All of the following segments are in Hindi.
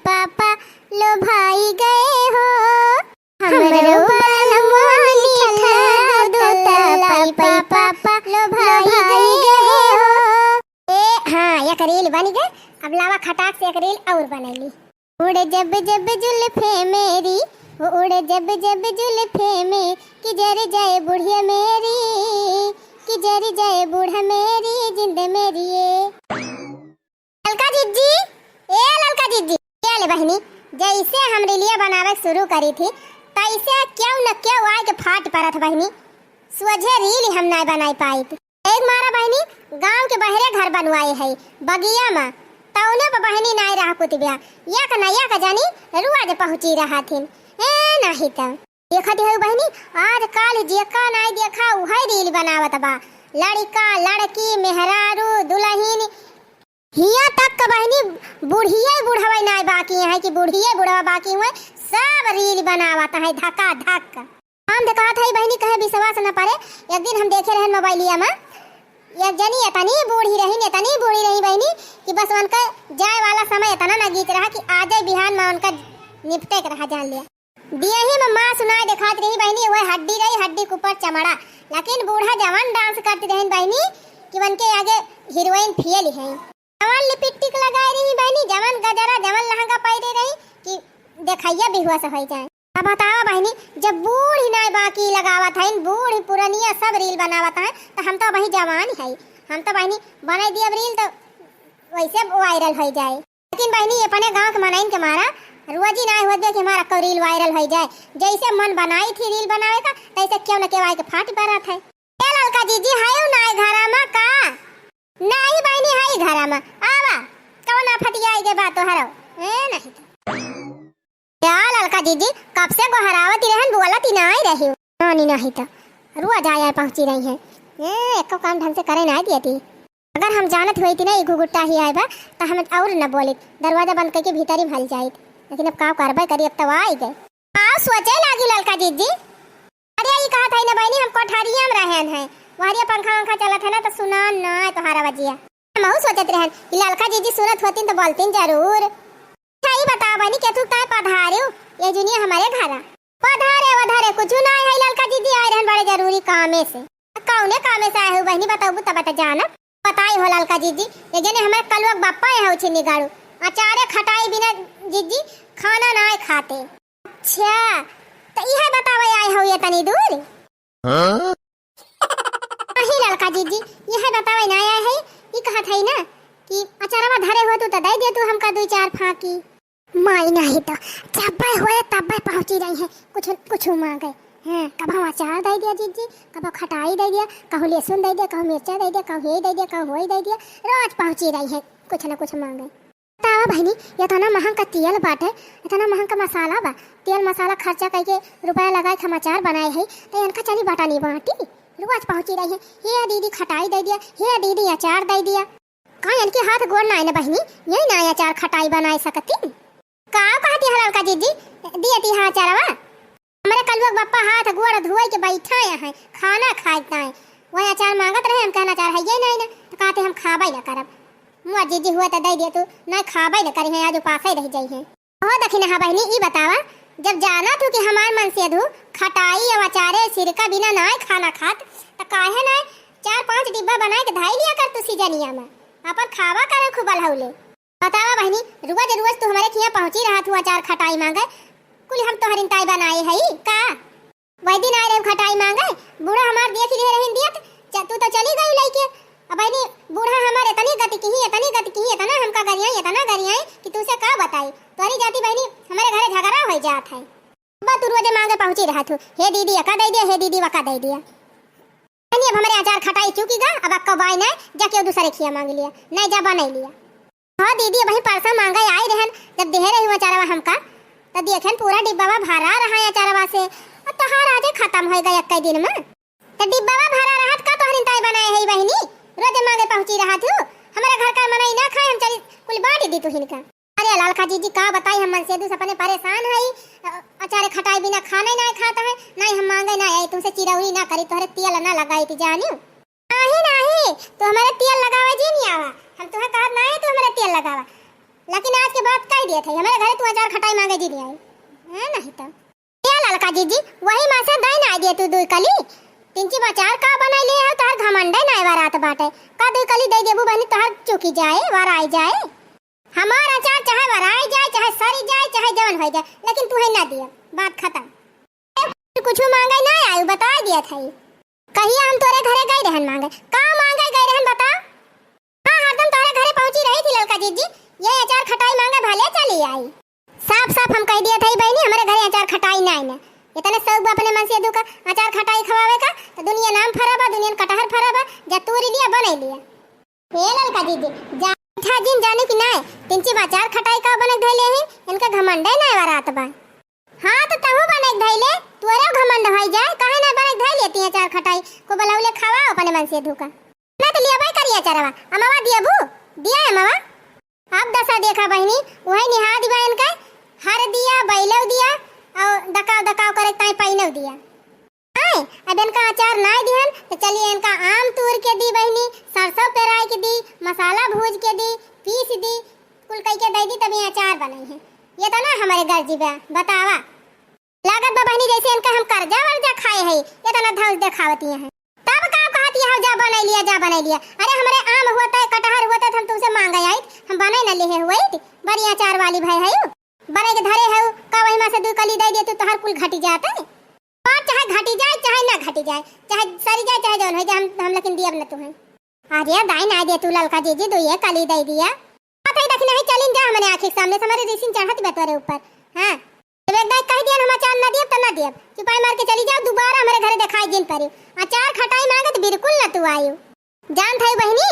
पापा लो भाई गए हो हमरो बनवानी दूता पाई पापा लो भाई गए हो। हाँ एक रील बन गए। अब लावा खटाक से एक रील और बनैली। उड़े जब जब जुल्फे मेरी वो उड़े जब जब जुल्फे में कि जर जाए बुढ़िया मेरी कि जर जाए बूढ़ा मेरी जिंद मेरी ललका जिज्जी ललका जिज्जी ले बहनी जैसे हम रीलिया बनावे शुरू करी थी तैसे क्यों न क्यों आए के फाट पड़त बहनी सोझे रील हम नहीं बनाई पाई थी। एक मारा बहनी गांव के बहरे घर बनवाए है बगिया में तौने पर बहनी नहीं रहा कुतिबिया या का जानी रुआ पहुंची रहा थी नहीं तो देखती है बहनी आज काल जेका नहीं देखा वही रील बनावत बा लड़का लड़की मेहरारू दुल्हन हिया तक का बहनी बुढ़िया बुढ़वा नहीं बाकी है कि बुढ़िया बुढ़वा बाकी हुए सब रील बनावत है धक्का धक। हम देखा था बहनी कहे विश्वास न पड़े एक दिन हम देखे रहे मोबाइलिया में एक जनी इतनी बूढ़ी रही बहनी कि बस उनका जाए वाला समय इतना न गीत रहा कि आज बिहान में उनका निपटे के रहा जान लिया दिया ही में माँ सुनाई दिखाती रही बहनी वह हड्डी रही हड्डी के ऊपर चमड़ा लेकिन बूढ़ा जवान डांस करती रही बहनी कि उनके आगे हीरोइन फियल है जवान लिपस्टिक लगाई रही बहनी जवान गजरा जवान लहंगा पहने रही कि देखैया बिहुआ से हो जाए। अब बतावा बहनी जब बूढ़ी नहीं बाकी लगावत है बूढ़ी पुरानिया सब रील बनावत है तो हम तो वही जवान है हम तो बहनी बना दिया रील तो वैसे वायरल हो जाए। लेकिन बहनी अपने गांव के मनाइन के मारा रोजी ना हो दे कि हमारा को रील वायरल हो जाए जैसे मन बनाई थी रील बनावे का तैसे क्यों न केवाई के फाट पड़त है। ए ललका जीजी हायो नाय घरा में का नहीं बहनी हाई घरा में आवा कौन फटियाई के बात हरो नहीं क्या ललका जीजी कब से गोहरावती रहन बोलती नहीं रही नहीं तो रुआ जाया पहुंची रही है एको काम ढंग से करे नहीं दिया थी। अगर हम जानत हुई थी ना गुगुट्टा ही आए बा तो हम और न बोले दरवाजा बंद करके भीतर ही भल जाए लेकिन अब का करबे करी अब तो आ गए। हाँ सोचे लागी ललका जीजी अरे ये कहा था ना बहनी हम कोठारिया में रहन है वहां पंखा वंखा चलत है ना तो सुना ना तुम्हारा बजिया हम सोचत रहन कि ललका जीजी सुनत होती तो बोलती जरूर। सही बता बहनी के तू काय पधारे ये जुनिया हमारे घर पधारे कुछ ना है ललका जीजी आए रहन बड़े जरूरी कामे से कौने कामे से आए हो बहनी बताओ तब बता जाना बताई हो ललका जीजी ये जने हमारे कलुआ बापा है हो छिन्नी गाड़ू अचारे खटाई बिना जीजी खाना ना खाते। अच्छा तो यह बतावे आए हो ये तनी दूर नहीं ललका जीजी यह बतावे ना आया है ये कहा था ना कि अचारवा धरे हो तो दे दे तू हमका दो चार फाकी माई नहीं तो जब हुए तब पहुंची रही है कुछ मांगे हैं कब अचार दे दिया जीजी कब खटाई दे दिया कहूँ लहसुन दे दिया कहूँ मिर्चा दे दिया कहूँ ये दे दिया कहूँ वो दे दिया रोज पहुंची रही है कुछ न कुछ मांगे। बतावा बहनी इतना महंगा तेल बाटे इतना महंगा मसाला बा तेल मसाला खर्चा करके रुपया लगाए हम अचार बनाए है तो इनका चली बाटा नहीं बाटी रोज पहुंची रही है हे दीदी खटाई दे दिया हे दीदी अचार दे दिया कहाँ इनके हाथ गोड़ ना ना बहनी यही ना अचार खटाई बनाए सकती का कहती है ललका जीजी दिए ती हाँ अचारवा हमारे कलुआ बापा हाथ गोड़ धोए के बैठा है खाना खाता है वही अचार मांगत रहे हम कहना अचार है ये नहीं ना तो कहते हम खाबे ना करब मुआ जीजी हुआ तो दे दिए तू नहीं खाबे ना करी है आज पास ही रह जाई है। हो दखिन हा बहनी ई बतावा जब जाना तू कि हमार मन से धू खटाई और अचारे सिरका बिना ना खाना खात तो काहे ना 4-5 डिब्बा बनाए के धाई लिया कर तू सीजनिया में अपन खावा करे खूबल हौले। बतावा बहनी रोज तू हमारे खिया पहुंची रहा तू अचार खटाई मांगे कुल हम तो हरिनताई बनाए है का वही दिन आए रहे खटाई मांगे बूढ़ा हमार देख ही रहे दिया तू तो चली गई लइके अब बहनी बूढ़ा हमारे इतनी गति की इतना हमका गरियाई कि तू से का बताई तोरी जाती बहनी हमारे घरे झगड़ा हो जात है बा तू रोज मांगे पहुंची रहा तू हे दीदी अका दे दिया हे दीदी वका दे दिया बहनी अब हमारे अचार खटाई चुकीगा अब अक्का बाई ना जाके दूसरे खिया मांग लिया नहीं जा बना लिया। हाँ दीदी वही परसा मांगा आई रहन जब दे रही हुआ अचारवा हमका तो देखन पूरा डिब्बा भरा रहा है अचारवा से और तहार आजे खत्म हो गया कई दिन में तो डिब्बा भरा रहत का तो हरिनताई बनाए है बहनी रोज मांगे पहुंची रहा तू हमारे घर का मनाई ना खाए हम चली कुल बांट दी तू हिनका। अरे ललका जीजी का बताई हम मन से दूसरे अपने परेशान है अचारे खटाई बिना खाना ही नहीं खाता है नहीं हम मांगे ना आई तुमसे चिरौरी ना करी तोहरे तेल ना लगाई थी जानी नहीं तो हमारे तेल लगावे जी नहीं आवा हम तुम्हें कहा नहीं तो हमारे तेल लगावा लेकिन आज के बाद कह दिया था हमारे घरे तू अचार खटाई मांगे जी दिया है नहीं तो क्या ललका जीजी वही मां से दाई ना दिए तू दुई कली तिनची बचार का बनाई ले है तोहर घमंडे ना बारात बाटे का दुई कली दे देबू बहनी तोहर चुकी जाए वराई जाए हमार अचार चाहे वराई जाए चाहे सरी जाए चाहे जवन हो जाए लेकिन तू है ना दिया बात खत्म कुछ मांगे ना आयु बता दिया था कहिए हम तोरे घरे गए रहन मांगे का मांगे गए रहन बता हां हरदम तोरे घरे पहुंची रही थी ललका जीजी ये अचार खटाई मांगे भले चली आई साफ साफ हम कह दिया था बहनी हमारे घरे अचार खटाई ना है इतने सब अपने मन से दुका अचार खटाई खवावे का तो दुनिया नाम फराबा दुनिया कटहर फराबा जा तूरी लिया बने लिया ये ललका जीजी जा था जिन जाने की ना तिनची अचार खटाई का बने धैले हैं इनका घमंड है ना बारात बा हां तो तहु बने धैले तोरे घमंड होई जाए काहे ना बने धै लेती अचार खटाई को बलौले खवाओ अपने मन से धुका ना तो लिया भाई करिया अचारवा अमावा दिया बू दिया है अमावा अब दसा देखा बहनी वही निहा दिबा इनका हर दिया बैलव दिया और दकाव दकाव करे ताई पैनव दिया आए अब इनका अचार ना दिहन तो चलिए इनका आम तूर के दी बहनी सरसों पेराई के दी मसाला भूज के दी पीस दी कुल कई के दे दी तभी अचार बनाई है ये तो ना हमारे घर जीवा बतावा लागत बहनी जैसे इनका हम कर्जा वर्जा खाए है ये तो ना धौस दिखावती है तब का कहती है जा बना लिया अरे हमारे आम होता है कटहर होता है हम तुमसे मांगे आई हम बने न ले हुए बड़ी अचार वाली भाई है बने के धरे है का वही में से दू कली दे दे तो हर कुल घटी जाता है और चाहे घटी जाए चाहे ना घटी जाए चाहे सरी जाए चाहे जौन हो जाए हम लेकिन दिया न तुम्हें अरे दाई ना दे तू ललका जीजी दो ये कली दे दिया पता ही देखना है चलिन जा हमारे आंख के सामने से हमारे रिसिन चढ़त बेतरे ऊपर हां जब एक दाई कह दिया हम अचार ना दिया तो ना दिया चुपाई मार के चली जाओ दोबारा हमारे घर दिखाई दिन पर अचार खटाई मांगे तो बिल्कुल ना तू आयु जान थाई बहनी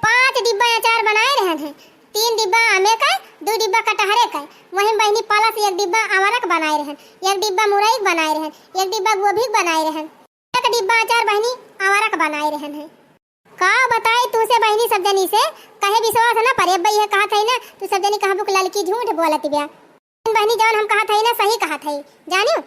5 डिब्बा अचार बनाए रहन है 3 डिब्बा आमे का 2 डिब्बा कटहरे का वहीं बहनी पाला से 1 डिब्बा आवारा का बनाए रहन 1 डिब्बा मुरई बनाए रहन 1 डिब्बा गोभी बनाए रहन 1 डिब्बा अचार बहनी आवारा का बनाए रहन है का बताई तू से बहनी सब जनी से कहे विश्वास ना परे भई है कहा था ना तू सब जनी कहा बुक लड़की झूठ बोलत बिया बहनी जान हम कहा था ना सही कहा था जानियो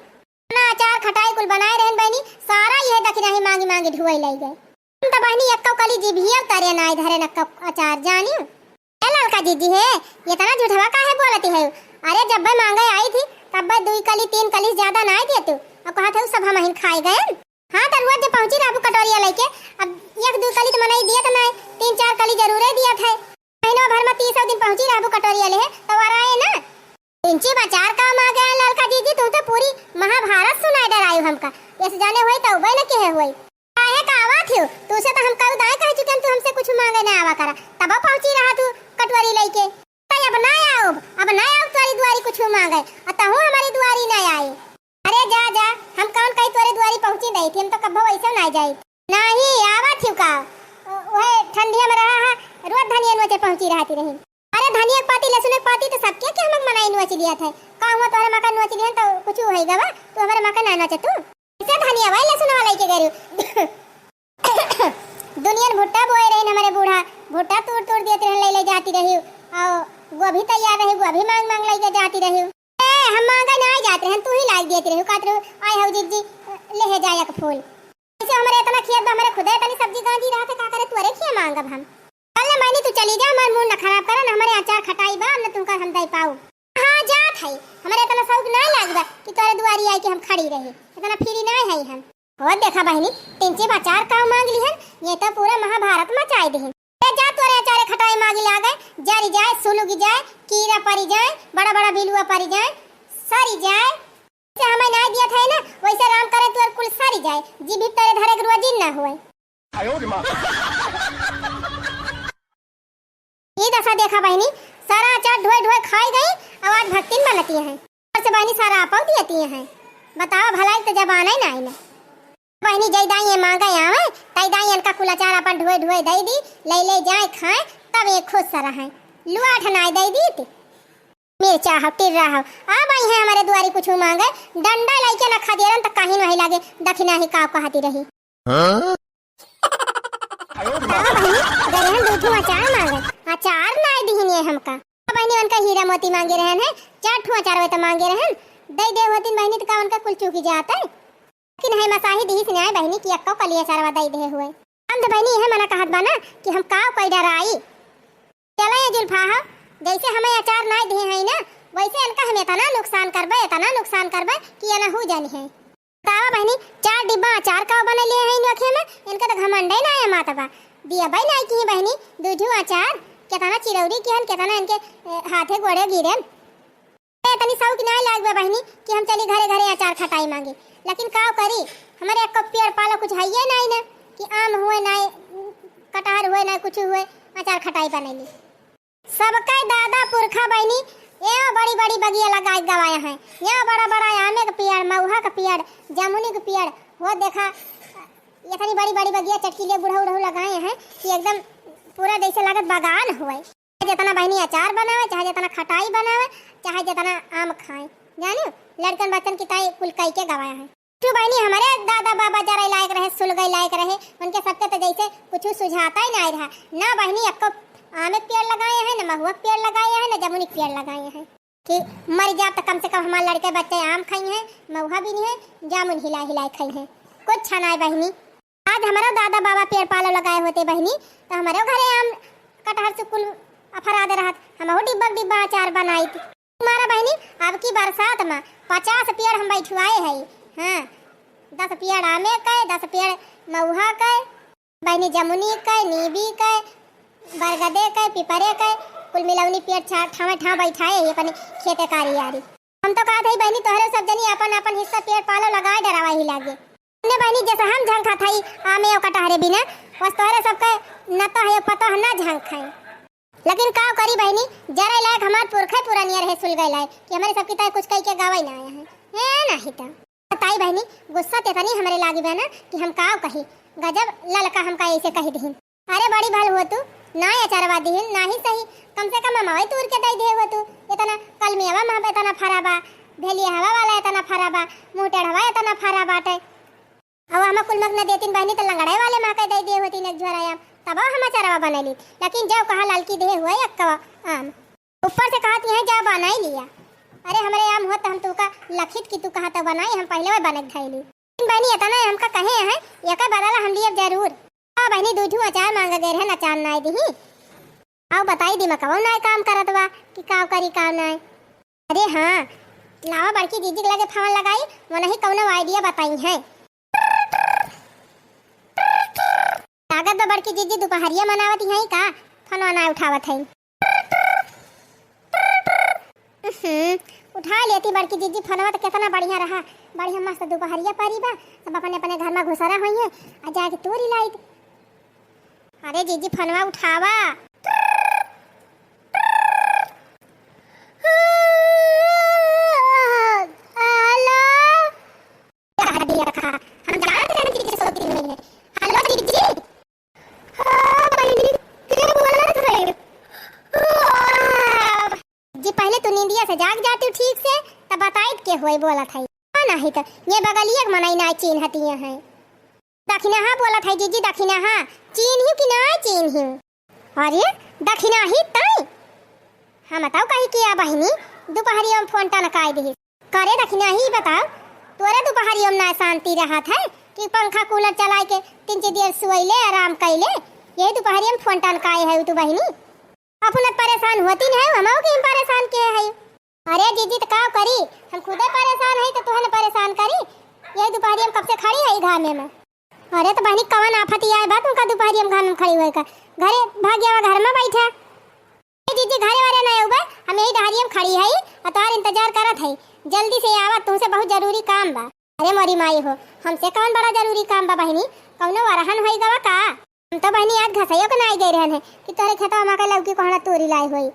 ना अचार खटाई कुल बनाए रहन बहनी सारा ये दखना ही मांगी मांगी ढुआई लई गए हम तो बहनी एक्का कली जीभिया तारे ना इधर न अचार जानियो ए ललका जीजी है ये तना झूठवा काहे बोलती है अरे जब मैं मांगे आई थी तब मैं 2 कली 3 कली ज्यादा ना दिए तू अब कहा था सब हम ही खाए गए हां तो रोज पहुंची राबू कटोरिया लेके अब 1-2 कली तो मनाई दिया तो मैं 3-4 कली जरूर दिया था महीनों भर में 30 दिन पहुंची राबू कटोरिया ले तो आए ना इंची बचार काम आ गया ललका जीजी तू तो पूरी महाभारत सुनाई डराई हमका ऐसे जाने होई तो वही न के होई काहे का आवा थियो तू से तो हम कहू दाई कह चुके तू हमसे कुछ मांगे ना आवा करा तब पहुंची रहा तू कटोरी लेके अब ना आओ तुम्हारी दुआरी कुछ मांगे अतहु हमारी दुआरी ना आए अरे जा जा हम कौन कहीं तोरे दुआरी पहुंची नहीं थी हम तो कब वैसे ना जाई नहीं आवा थियो का ओए ठंडिया में रहा है रोज धनिया नोचे पहुंची रहती रही अरे धनिया पाती लहसुन पाती तो सबके के हम मनाई नोच लिया था का हुआ तोरे मका नोच लिया तो कुछ होएगा बा तू हमारे मका ना नोचे तू इसे धनिया भाई लहसुन वाला के गरू दुनिया भुट्टा बोए रही हमारे बूढ़ा भुट्टा तोड़ देते रहे ले जाती रही और गोभी तैयार रही गोभी मांग मांग लेके जाती रही ए हम मांगा ना जाते हैं तू ही लाई देती रही कात आए हो जीजी ले जाए एक फूल ऐसे हमारे इतना खेत हमारे खुदा इतनी सब्जी गांजी रहा था का करे तू अरे खेत मांगब हम कल ना मैंने तू चली जा हमारे मुंह न खराब कर ना हमारे अचार खटाई बा न तुमका हम दे पाऊ हां जात है हमारे इतना शौक ना लागबा कि तोरे दुआरी आई के हम खड़ी रही इतना फ्री ना है हम हो देखा बहनी तिनचे अचार का मांग ली है ये तो पूरा महाभारत मचाई दी जा तोरे अचारे खटाई मांगी ला गए जारी जाए सुलुगी जाए कीड़ा पड़ी जाए बड़ा बड़ा बिलुआ पड़ी जाए सारी जाए से हमें ना दिया था ना वैसे राम करे तोर कुल सारी जाए जी भी तेरे धरे के रोजी ना होए आयो रे मां ये दशा देखा बहनी सारा अचार ढोए ढोए खाई गई आवाज भक्तिन बनती है और से बहनी सारा आपौ देती है बताओ भलाई तो जबान है ना आईना बहनी जय दाई मांगा आवे तई दाई इनका कुल अचार अपन ढोए ढोए दे दी ले जाए खाए तब एक खुश सा रहे लुआ ठनाई दे दी थी मिर्चा हटिर रहा अब आई है हमारे दुआरी कुछ मांगे डंडा लेके ना खा देरन त कहीं नहीं लागे दखिना ही का कहती रही हां बहनी गरहन दूधू अचार मांगे अचार ना दीहनी हमका बहनी उनका हीरा मोती मांगे रहन है 4 ठो अचार वे त मांगे रहन दे दे होती बहनी त का उनका कुल चूकी जाता है कि नहीं मसाही दी से बहनी की अक्का कलिया सरवा दई दे हुए हम तो बहनी है मना कहत बना कि हम का कोई डराई चले जुल्फा जैसे हमें अचार नहीं दिए हैं ना, वैसे इनका हम इतना नुकसान करबे कि ये ना हो जानी है। बतावा बहनी 4 डिब्बा अचार का बना लिए हैं इनके में, इनका तो घमंडे ना है मातबा दिया भाई नहीं की बहनी दूधू अचार केतना चिरौरी की हन केतना इनके हाथे गोड़े गिरे तनी साउ की नहीं लागबे बहनी कि हम चली घरे घरे अचार खटाई मांगे। लेकिन का करी हमारे एक पेड़ पालो कुछ है ये नहीं ना कि आम हुए नहीं कटहर हुए नहीं कुछ हुए अचार खटाई बनैली। सबका दादा पुरखा बहनी ये बड़ी बड़ी बगिया लगाए गवाया है, यहाँ बड़ा बड़ा आमे का पेड़ महुआ का पेड़ जामुनी का पेड़ वो देखा ये इतनी बड़ी बड़ी बगिया चटकीले बुढ़ऊ उड़ऊ लगाए हैं कि एकदम पूरा जैसे लागत बागान हुए। जितना बहनी अचार बनावे चाहे जितना खटाई बनावे चाहे जितना आम खाए जानो लड़कन बच्चन की ताई कुल कई के गवाया है। तो बहनी हमारे दादा बाबा जरा लायक रहे सुल गई लायक रहे उनके सबके तो जैसे कुछ सुझाता ही नहीं रहा ना बहनी आपको आम पेड़ लगाए हैं ना महुआ पेड़ लगाए हैं ना जामुनी पेड़ लगाए हैं कि मर जा तो कम से कम हमारे लड़के बच्चे आम खाई हैं महुआ भी नहीं है जामुन हिला हिला खाई हैं कुछ छना है बहनी। आज हमारा दादा बाबा पेड़ पालो लगाए होते बहनी तो हमारे घरे आम कटहर से कुल अफरा दे रहा हम डिब्बा डिब्बा अचार बनाई थी। तुम्हारा बहनी अब की बरसात में 50 पेड़ हम बैठवाए है। हाँ 10 पेड़ आमे का 10 पेड़ महुआ का बहनी जामुनी का नीबी का बरगदे का पिपरे का कुल मिलौनी पेड़ ठावे ठाव बैठाए है अपने खेते कारी यारी। हम तो कहते बहनी तोहरे सब जनी अपन अपन हिस्सा पेड़ पालो लगाए डरावा ही लागे ने बहनी जैसे हम झंग खा थाई आमे और कटहरे बिना बस तोहरे सबका न तो है पता है ना झंग खाई। लेकिन का करी बहनी जरा लायक हमार पुरखा पुरानिया रहे सुल गए लायक कि हमारे सबकी ताई कुछ कई के गावा ना आया है नहीं तो ताई बहनी गुस्सा तेतनी हमारे लागी बहना कि हम का कही गजब ललका हम का ऐसे कही दीन। अरे बड़ी भल हो तू ना अचारवा दीन ना ही सही कम से कम ममाई तूर के दई दे हो तू इतना कल में हवा में इतना फराबा भेलिया हवा वाला इतना फराबा मुंह टेढ़वा इतना फरा बाटे अब हम कुल मग न देतीन बहनी तो लंगड़ाई वाले मां के दई दे होती न झोराया तब हम अचारवा बनैली। लेकिन जब कहा ललकी दे हुआ एक आम ऊपर से कहती है जा बनाई लिया। अरे हमारे आम होता हम तू का लखित की तू कहा तो बनाई हम पहले बन खाईली। बहनी इतना हमका कहे है ये का बदला हम लिए जरूर। हां बहनी दूधू अचार मांग गए है अचार नाय दी आओ बताई दी मकवा नाय काम करत बा कि का करी का नाय। अरे हां लावा बड़की दीदी लगे फोन लगाई वो नहीं कौनो आइडिया बताई है। लागत तो बड़की दीदी दोपहरिया मनावती है का फोन ना उठावत है। उठा लेती बड़की दीदी फोनवा तो कितना बढ़िया रहा बढ़िया मस्त दोपहरिया पारी बा सब अपने अपने घर में घुसरा हुई है आ जाके तोरी लाइट। अरे दीदी फोनवा उठावा से जाग जाती ठीक से तब बताइत के होई बोला था नहीं तो ये बगलिए मनाई ना चीन हती है दक्षिणा हां बोला था जीजी दक्षिणा हां चीन ही कि ना चीन ही। अरे दक्षिणा ही तई हम बताओ कहीं किया बहनी दोपहरिया में फोन टन काई दी करे दक्षिणा ही बताओ तोरे दोपहरिया में ना शांति रहा था कि पंखा कूलर चला के 3 देर सोइले आराम कइले ये दोपहरिया में फोन टन काई है तू बहनी अपन परेशान होती नहीं हमो के परेशान के है। अरे दीदी तो का करी हम खुदे परेशान है तो तुहने परेशान करी ये दोपहरिया में कब से खड़ी है घर में। अरे तो बहनी कवन आफत आए बात उनका दोपहरिया में घर में खड़ी हुए का घरे भाग्या घर में बैठा दीदी घरे वाले नहीं उबे हम यही डहरिया में खड़ी है और तोहार इंतजार करत है जल्दी से आवा तुमसे बहुत जरूरी काम बा। अरे मोरी माई हो हमसे कौन बड़ा जरूरी काम बा बहनी कौनो वरहन होई गवा का हम तो बहनी आज घसैयो के नहीं गए रहन है कि तोरे खेतवा में का लौकी कोहड़ा तोरी लाई होई।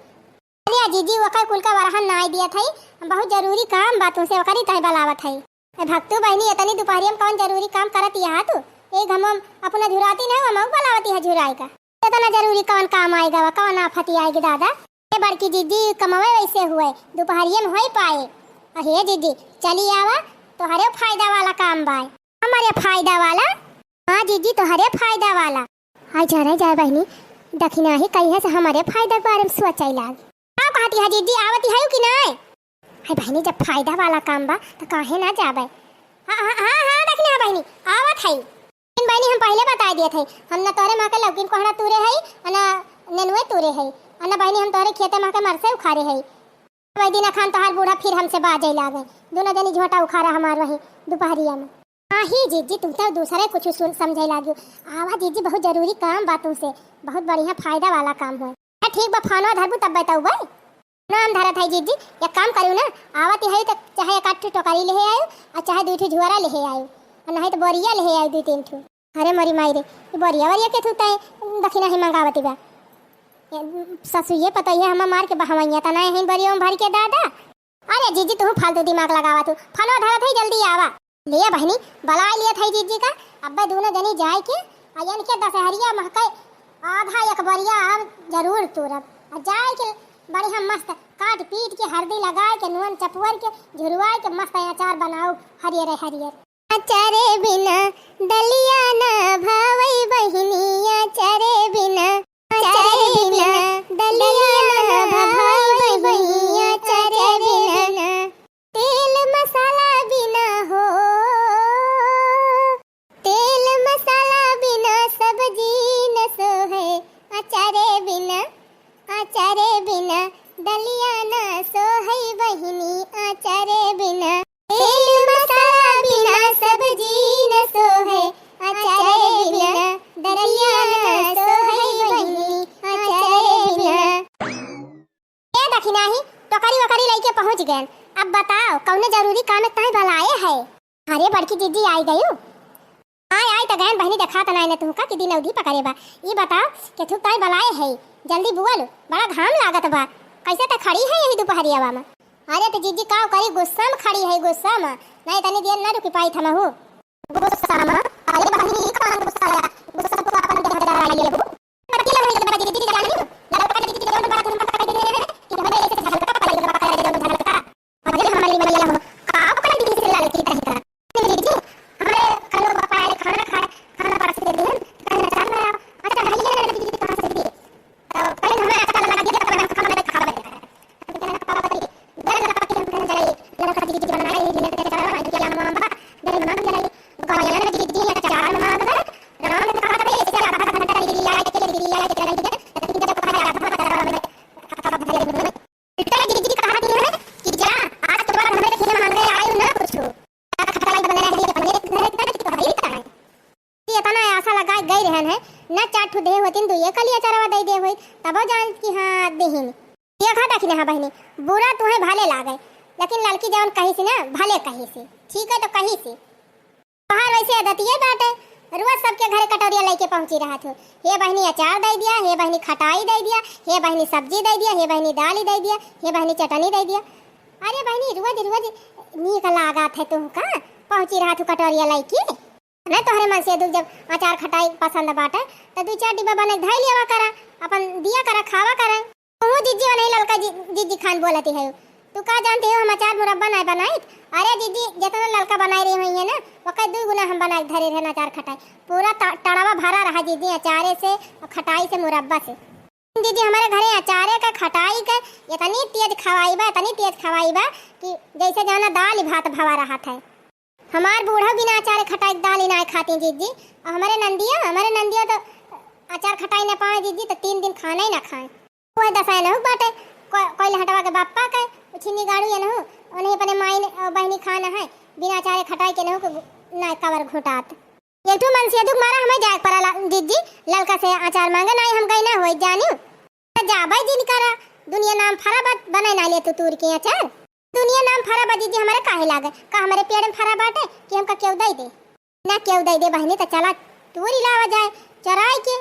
अरे जीजी वका कुल का वरहन नहीं दिया थई बहुत जरूरी काम बा तुमसे वकरी तय बलावत है। भक्तू बहनी इतनी दोपहरिया में कौन जरूरी काम करत यहाँ तू एक हम अपना झुराती नहीं हम बलावती है झुराई का इतना जरूरी कौन काम आएगा कौन आफत आएगी दादा। ये बड़की दीदी कमावे वैसे हुए दोपहरिया में हो पाए अरे दीदी चली आवा तो हरे फायदा वाला काम बा हमारे फायदा वाला। हाँ दीदी तो हरे फायदा वाला आ जा बहनी दक्षिणा ही कही है से हमारे फायदा के बारे में सोचाई लाग का कहती है दीदी आवती है कि नहीं है बहनी जब फायदा वाला काम बा तो काहे ना जाबे। हां दक्षिणा बहनी आवत है बहनी हम पहले बता दिए थे हम ना तोरे मां के लौकिन कोहड़ा तूरे है ना ननुए तूरे है अन्ना बहनी हम तोहरे खेते में के मरसे उखाड़े है। वही दिन खान तोहार बूढ़ा फिर हमसे बाजे लागे, दोनों जनी झोटा उखाड़ा हमार वही दोपहरिया में। हाँ ही जीजी तुम तो दूसरे कुछ सुन समझे लागियो। आवा जीजी बहुत जरूरी काम बातों से, बहुत बढ़िया फायदा वाला काम है। ठीक बा फानो धरबू तब बताऊ भाई नाम धरत है जीजी। एक काम करू ना, आवत है तो चाहे एक आठ टोकरी ले आयो और चाहे दो ठो झुआरा ले आयो, और नहीं तो बोरिया ले आयो दो तीन ठो। अरे मरी माई रे, ये बोरिया वरिया के थूता है दक्षिणा ही मंगावती बा। ससु ये पता है हम मार के बहवैया तना है बरिया में भर के दादा। अरे जीजी तू फालतू दिमाग लगावा, तू फानो धरत है जल्दी आवा। लिया बहनी बला लिया था जीजी का। अब्बा दोनों जनी जाए के अयन के दशहरिया महके आधा एक बरिया हम जरूर तुरब और जाए के बड़ी हम मस्त काट पीट के हल्दी लगाए के नून चपुअर के झुरवाए के मस्त अचार बनाओ हरियर हरियर। अचारे बिना दलिया ना भावई बहिनी, अचारे बिना दलिया ना भावई बहिनी, अचारे बिना तेल मसाला बिना हो, तेल मसाला बिना सब्जी न सोहे, अचारे बिना दलिया न सोहे बहिनी, अचारे बिना तेल मसाला बिना सब्जी न सोहे, अचारे बिना दलिया न सोहे बहिनी, अचारे बिना। ए दखिना ही टोकरी वकरी लेके पहुंच गए। अब बताओ कौने जरूरी काम में ताई भलाए है। अरे बड़की जीजी आई गयो। आय त गहन बहनी देखा त नहीं तुमका कि दिन अवधि पकड़े बा। ये बताओ कि तू ताई भलाए है जल्दी बुआ लो, बड़ा घाम लागत बा। कैसे त खड़ी है यही दोपहरिया में। अरे तो जीजी का करी गुस्सा में खड़ी है, गुस्सा में नहीं तनी देर ना रुकी पाई थमा हो गुस्सा में। अरे बहनी का गुस्सा आया, गुस्सा तो अपन के हटा रही है वो पति लग रही है जीजी जानी हो लड़का जीजी के बड़ा तुम पकड़ दे रहे हैं कि हमें ऐसे झलका पकड़ दे पकड़ दे झलका। अरे हमारी बड़ी हो का पकड़ दी से लड़की तरह तरह जीजी हमें कलो पापा खाना खाना परस दे दे कहना चाहना। अच्छा भैया लड़की कहां से दी तो पहले हमें अच्छा लगा दी तो खाना खा ले पापा पति दर लगा के हम चले लड़का जीजी बनाए ये लेके चला रहा है कि हम मामा दर बना के चले गाया ना जीजी या चार मामा दर राम ने कहा था ये चला कहा था ये या के लिए या के लिए लेकिन जब कहा था इतना जीजी कहा दी है कि जा आज तो हमें खेल मान गए आयु ना पूछो खटलाई बनाया है अपने घर का तो है ये तना आशा लगा गई रहन है ना चार ठो दे होतिन तो ये कलिया चरवा दे दे होई तब जान कि हां देहिन ये खा दखिना हां बहनी बुरा तुहे भाले लागे लेकिन लड़की जवन कही सी ना भले कही सी ठीक है तो कही सी बाहर वैसे आदतिए बाटे रोज सबके घरे कटोरिया लेके पहुंची रहा थो। हे बहनी अचार दे दिया, हे बहनी खटाई दे दिया, हे बहनी सब्जी दे दिया, हे बहनी दाल दे दिया, हे बहनी चटनी दे दिया। अरे बहनी रोज रोज नीक लागत है तुमका पहुंची रहा थो कटोरिया लेके ना तोहरे मन से दुख जब अचार खटाई पसंद बाटे तो दो चार डिब्बा बने धई लेवा करा अपन दिया करा खावा करा। तू जीजी नहीं ललका जीजी खान बोलती है तू का जानते हो हम अचार मुरब्बा नहीं बनाई। अरे दीदी जितना ललका बनाई रही हुई है ना वो कई दो गुना हम बनाई धरे रहना अचार खटाई पूरा टड़ावा भरा रहा जीजी अचारे से और खटाई से मुरब्बा से। दीदी हमारे घरे अचारे का खटाई का इतनी तेज खवाई बा कि जैसे जाना दाल भात भवा रहा था। हमार बूढ़ा बिना अचार खटाई दाल ही ना खाती जीजी और हमारे नंदिया तो अचार खटाई ना पाए जीजी तो 3 दिन खाना ही ना खाए। कोई दसाए न हो बाटे कोई हटवा के बापा के छिनी गाड़ू या न हो उन्हें अपने माई बहनी खाना है बिना अचार खटाई के न हो ना कवर घुटात। एक तो मन से दुख मारा हमें जाए पड़ा जीजी ललका से अचार मांगे ना हम कहीं ना होई जानियो जा भाई जिन करा दुनिया नाम फराबाद बनाई ना ले तू तूर के अचार दुनिया नाम फराबाद जीजी हमारे काहे लागे का हमारे पेड़ में फरा बाटे कि हमका क्यों दे दे ना क्यों दे दे बहनी तो चला तूरी लावा जाए चराई के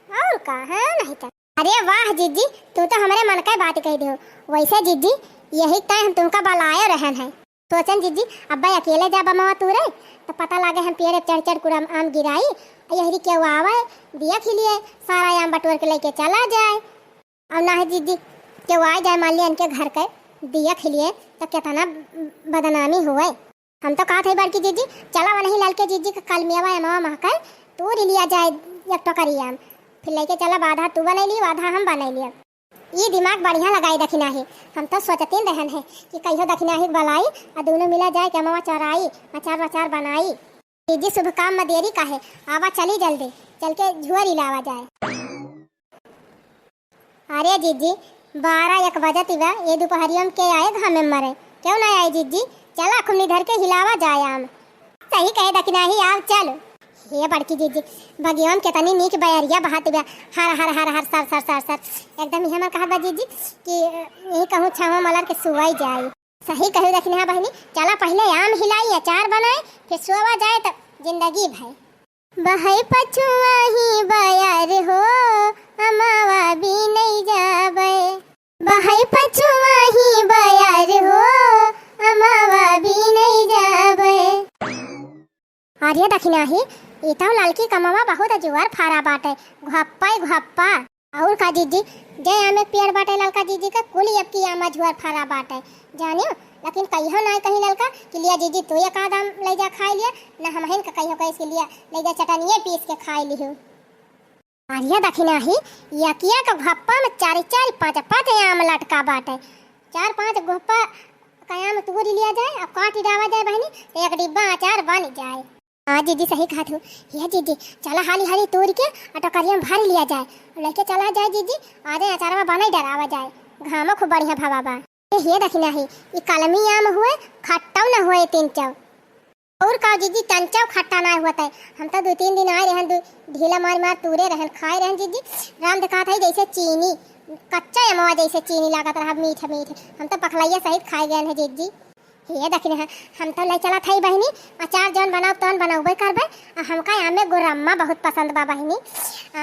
और का है नहीं तो। अरे वाह जीजी तू तो हमारे मन का बात कह दे वैसे जीजी यही तय हम तुमका बलाए रहन है। सोचन जीजी अब्बा अकेले जा बमा तू रे तो पता लागे हम पेड़ चढ़ चढ़ कुड़ा आम गिराई यही क्यों आवे दिया खिलिए सारा आम बटोर के लेके चला जाए और ना है जीजी क्यों आ जाए मान लिया इनके घर के दिया खिलिए तो कितना बदनामी हुए। हम तो कहा थे बड़की जीजी चला नहीं ललके जीजी का कल मेवा मामा महका तू लिया जाए एक टोकरी आम फिर लेके चला आधा तू बना ली आधा हम बना लिया। ये दिमाग बढ़िया लगाई दखिना है हम तो सोचते रहन है कि कहियो दखिना ही बलाई और दोनों मिला जाए क्या मामा चराई अचार बनाई। जीजी शुभ काम में देरी का है आवा चली जल्दी चल के झुआरी लावा जाए। अरे जीजी 12-1 बजत इबा ये दोपहरिया में के आए घर में मरे क्यों ना आए जीजी चला खुन्नी धर के हिलावा जाए आम सही कहे दखना ही आओ चलो ये बड़की जीजी बगियान के तनी नीक बैरिया बहात बा हर हर हर हर सर सर सर सर एकदम ही हमर कहा बा जीजी कि यही कहूँ छावा मलर के सुवाई जाए सही कहे दखना है बहनी चला पहले आम हिलाई अचार बनाए फिर सोवा जाए तब जिंदगी भाई बहई पछुआ ही बयार हो अमावा भी नहीं जाबे बहई पछुआ ही बयार हो अमावा भी नहीं जाबे आर्य दखिना ही इताव लालकी कमावा बहुत जुआर फारा बाटे घप्पा और का जीजी जय आमे पेड़ बाटे ललका जीजी का कुल अब की आमा जुआर फारा बाटे जानियो लेकिन कहियो ना कहीं ललका कि लिया जीजी तू एक आदम ले जा खा लिया ना हम हन का कहियो कैसे लिया ले जा चटनिए पीस के खा लियो आर्य दखिना ही यकिया का घप्पा में 4-4 5-5 आम लटका बाटे 4-5 घप्पा कयाम तोड़ लिया जाए अब काट डावा जाए बहनी तो एक डिब्बा अचार बन जाए हाँ जीजी सही कहा तू ये जीजी चला हाली हाली तोड़ के अटोकरिया में भर लिया जाए लेके चला जाए जीजी आधे अचार में बना डरावा जाए घामा खूब बढ़िया भावा बा ये दखना ही ये कलमी आम हुए खट्टाव ना हुए 3 चाव और का जीजी तंचाव खट्टा ना हुआ था हम तो 2-3 दिन आए रहन ढीला मार मार तूरे रहन खाए रहन जीजी राम दिखा था जैसे चीनी कच्चा अमवा जैसे चीनी लागत रहा मीठा मीठा हम तो पखलाइया सहित खाए गए हैं जीजी ये दखने है हम तो ले चला था बहनी अचार जौन बनाओ तौन बनाओबे करबे हमका आमे गुरम्मा बहुत पसंद बा बहनी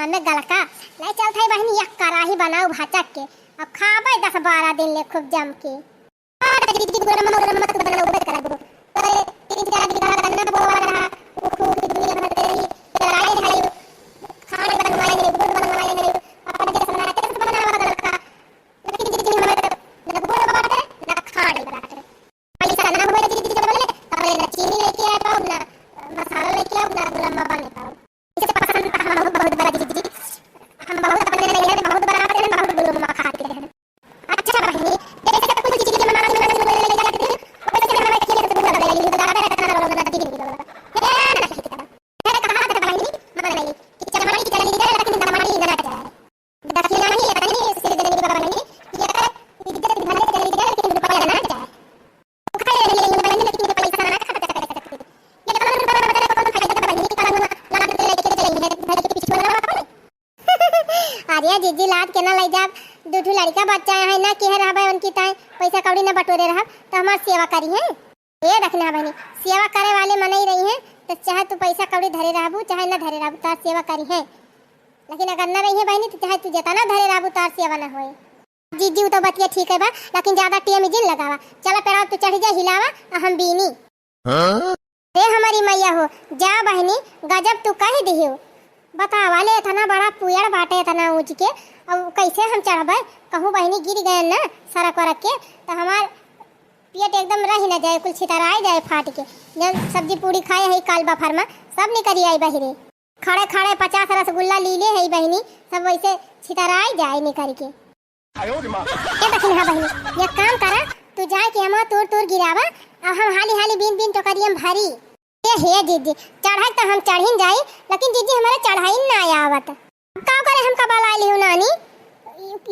आमे गलका ले चल था बहनी एक कराही बनाओ भाचक के अब खाबे 10-12 दिन ले खूब जम के जीजी लाद के ना ले जा दूठू लड़का बच्चा है ना के रहबे उनकी ताई पैसा कौड़ी ना बटोरे रह तो हमार सेवा करी है ये रखना बहनी सेवा करे वाले मन ही रही है तो चाहे तू पैसा कौड़ी धरे रहबू चाहे ना धरे रहबू तार सेवा करी है लेकिन अगर ना रही है बहनी तो चाहे तू जितना धरे रहबू तार सेवा ना होए जीजी तो बतिया ठीक है बा लेकिन ज्यादा टेम जिन लगावा चला पेड़ा तू चढ़ जा हिलावा हम बीनी रे हमारी मैया हो जा बहनी गजब तू कह दियो बता वाले इतना बड़ा पुयड़ बाटे इतना ऊंच के अब कैसे हम चढ़बे कहूँ बहनी गिर गए ना सड़क वरक के तो हमार पेट एकदम रही ना जाए कुल छितराए जाए फाट के जब सब्जी पूरी खाए है काल बफर में सब निकली आई बहिरे खड़े खड़े 50 रसगुल्ला लीले है बहनी सब वैसे छितराए जाए निकल के ये बहनी हाँ बहनी ये काम करा तू जाए के हम तोड़ गिरावा और हम हाली हाली बीन बीन टोकरियम भरी ये है जीजी चढ़ाई तो हम चढ़िन जाई लेकिन जीजी हमारे चढ़ाई ना आवत का करे हम कबाल आइली हो नानी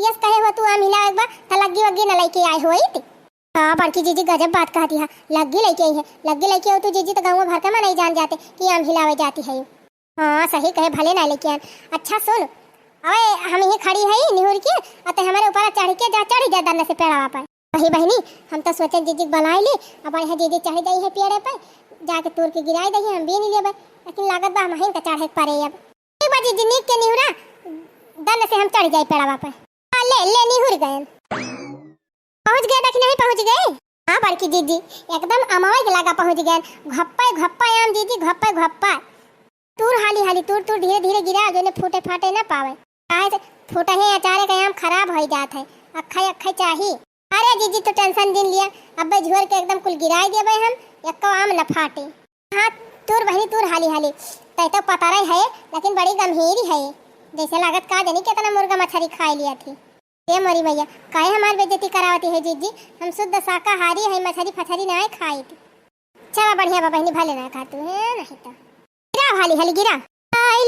यस कहे हो तू आ मिला एक बार त लग्गी वग्गी न लेके आई होई थी हां बड़की जीजी गजब बात कहती है लग्गी लेके आई है लग्गी लेके हो तू जीजी तो गांव भर के में नहीं जान जाते कि आम हिलावे जाती है हां सही कहे भले ना लेके आन अच्छा सुन अरे हम ही खड़ी है निहुर के अते हमारे ऊपर चढ़ के जा चढ़ जा दन्ने से पेड़वा पर वही बहनी हम तो सोचे जीजी बनाई ली अब है जीजी चढ़ गई है पेड़े पर जाके तोड़ के गिराई दही हम भी नहीं लेबे लेकिन लागत बा हम का चढ़े पड़े अब एक बार जीजी नीक के निहुरा दन से हम चढ़ जाए पेड़वा पर ले निहुर गए पहुंच गए देखी नहीं पहुंच गए हां बड़की जीजी एकदम अमाई के लगा पहुंच गए घप्पा आम जीजी घप्पा तूर हाली हाली तूर धीरे धीरे गिरा जो ने फूटे फाटे ना पावे काहे फूटे है अचारे का आम खराब हो जात है अखा चाहिए अरे जीजी तो टेंशन दिन लिया अब झोर के एकदम कुल गिराई देबे हम एक आम न फाटे हाँ तूर बहनी तूर हाली हाली तय तो पता रही है लेकिन बड़ी गंभीर है जैसे लागत का जानी कितना मुर्गा मछली खा लिया थी ये मरी भैया काहे हमारी बेइज्जती करावती है जीजी हम शुद्ध शाकाहारी है मछली फछली ना खाई थी चला बढ़िया बहनी भले ना खा तू है नहीं तो गिरा हाली हाली गिरा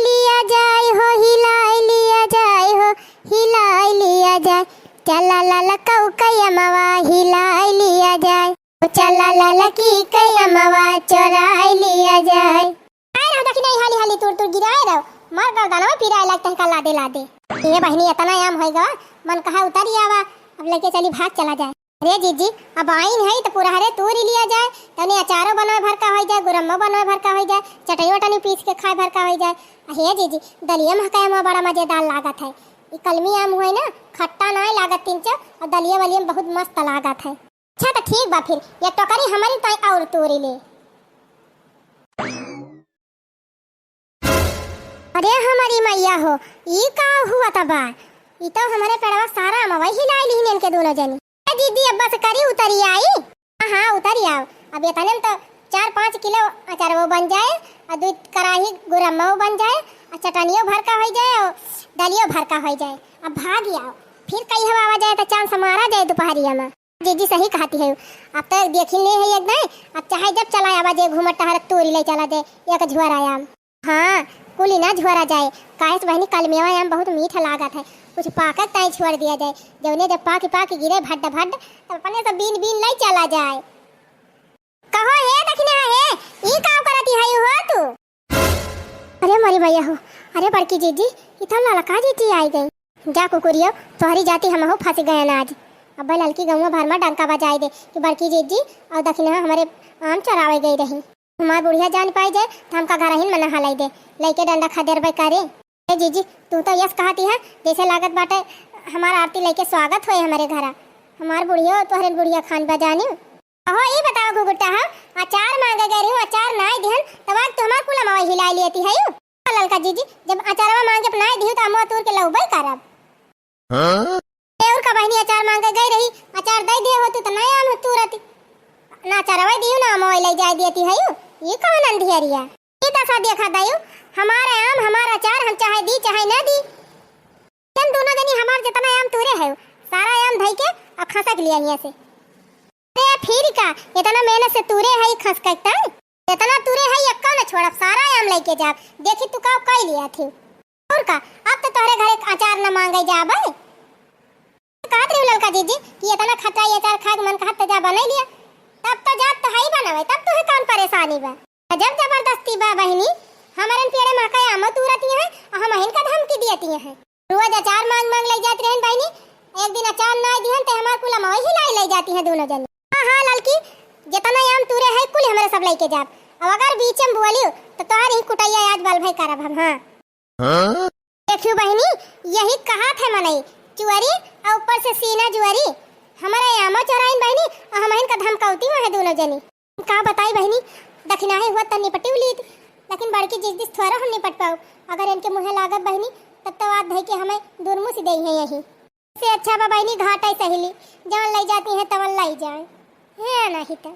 लिया जाए हो हिलाई लिया जाए हो हिलाई चुराई लिया जाए, चला लाला कऊ कैमवा हिलाई लिया जाए, चला लाला की कैमवा चुराई लिया जाए। आए रहो देखी नहीं हाली हाली तुर तुर गिराए रहो, मार गर्दनवा पिराए लगता है का लादे लादे। ये बहनी इतना आम होएगा, मन कहा उतारी आवा, अब लेके चली भाग चला जाए। अरे जीजी अब आइन है तो पूरा हरे तूर ही लिया जाए, तने अचारो बनवे भर का हो जाए, गुरम्मो बनवे भर का हो जाए, चटई वटनी पीस के खाए भर का हो जाए। हे जीजी दलिया महकाए में बड़ा मजेदार लागत है, ये कलमी आम हुए ना खट्टा ना लागत तीन चा, और दलिया वलिया में बहुत मस्त लागत है। अच्छा तो ठीक बा फिर ये टोकरी हमारी ताई और तोरी ले। अरे हमारी मैया हो ये का हुआ था बा, ये तो हमारे पेड़वा सारा अमवा हिलाई ली इनके दोनों जनी। दीदी अब बस करी उतरी आई। हाँ उतरी आओ, अब ये तने तो 4-5 किलो अचार वो बन जाए, और 2 कड़ाही गुरम्मा बन जाए, और चटनियों भर का हो जाए, और दलियों भर का हो जाए। अब भाग आओ फिर कहीं हवा आ जाए तो चांद समारा जाए दोपहरिया में। जीजी सही कहती है, अब तक देखी नहीं है एक नहीं, अब चाहे जब चला आवा जाए घूमट टहर तोरी ले चला जाए एक झुआर आयाम। हाँ कुली ना झुआरा जाए, काहे बहनी कलमेवा आम बहुत मीठा लागत है, कुछ पाकत ताई छोड़ दिया जाए, जौने जब पाक पाक गिरे भड्ड भड्ड तब अपने तो बीन बीन लाई चला जाए। कहो हे दखना है ई काम करती है हो तू। अरे मरी भैया हो, अरे बड़की जीजी इतना ललका जीजी आई गई, जा कुकुरियो तोहरी जाती हम हो फंस गए ना आज। अब भाई लड़की गौवा भर में डंका बजाई दे कि बड़की जीजी और दखना हमारे आम चरावे गई रही, हमार बुढ़िया जान पाई जाए तो हमका घर ही मना हलाई दे लेके डंडा खा देर करे। जीजी तू तो यस कहती है जैसे लागत बाटे हमारा आरती लेके स्वागत होए हमारे घर, हमार बुढ़िया तोहरे बुढ़िया खान बजानी। अहो ये बताओ गुगुट्टा है अचार मांगे गए रही अचार नाई दिहन तब आज तो हमार कुला मवा हिलाई लेती है यू ललका जीजी, जब अचारवा मांगे नाई दिहु तो अमवा तूर के लौबई करब। हां और का बहनी अचार मांगे गई रही, अचार दे दे होती तो नई आम तूरती ना अचारवा दिहु ना अमवा ले जाए देती है यू, ये कौन अंधियरिया ये दशा देखा दायू। हमारे आम हमारा अचार हम चाहे दी चाहे ना दी, हम दोनों जनी हमार जितना आम तूरे है सारा आम धई के और खसक लिया यहाँ से। अरे फिर का इतना मेहनत से तूरे है खस कटता इतना तूरे है यक्का न छोड़ सारा आम लेके जा, देखी तू का कई लिया थी और का अब तो तोहरे घरे अचार न मांगे जा भाई। कहत रही ललका जीजी कि इतना खटाई अचार खा के मन कहत तो जा बना लिया, तब तो जात तो है ही बनावे, तब तो है कौन परेशानी बा। जब जबरदस्ती बा बहनी हमारे पेड़े महकाए आम तूरती है और हम इनका धमकी देती है, रोज अचार मांग मांग ले जाती रहन बहनी, एक दिन अचार ना दिहन तो हमार कुला मवा हिलाई ले जाती है दोनों जन। हां हां ललकी जितना आम तूरे है कुल हमारे सब लेके जा, अब अगर बीच में बोलियो तो तोहर ही कुटैया आज बाल भाई करब हम। हां देखियो बहनी यही कहा थे मनई चुअरी और ऊपर से सीना जुअरी हमारे आमो चराइन बहनी और हम इनका धमकाउती है दोनों जनी। का बताई बहनी दखना है हुआ तन्नी पटी ली, लेकिन बड़की जिस थोड़ा हम निपट पाओ, अगर इनके मुँह लागत बहनी तब तो बात भाई के हमें दुर्मुह से दई है यही से अच्छा बा बहनी घाट है सहेली जहाँ ले जाती है तवन लाई जाए है नहीं तो।